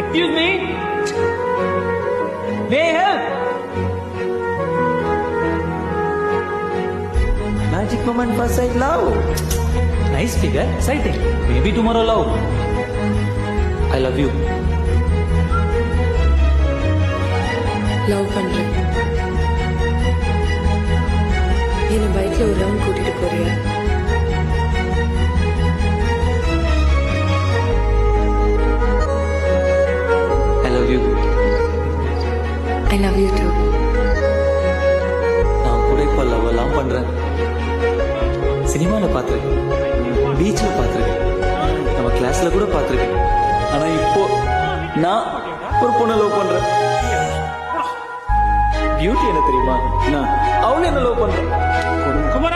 Excuse me? May I help? Magic moment first sight love. Nice figure, exciting. Maybe tomorrow love. I love you. Love பண்றேன். என்ன பைக்ல ஒரு round கூட்டிட்டு போறியா? I love you. I love you too. நான் கூட இப்ப love எல்லாம் பண்றேன். சினிமால பாத்திருக்கேன், பீச்ல பாத்திருக்கேன், நம்ம கிளாஸ்ல கூட பாத்திருக்கேன். ஆனா இப்போ நான் ஒரு பொண்ணை லவ் பண்றேன். பியூட்டி என்ன தெரியுமா? நான் அவளை என்ன லவ் பண்றேன். Come on.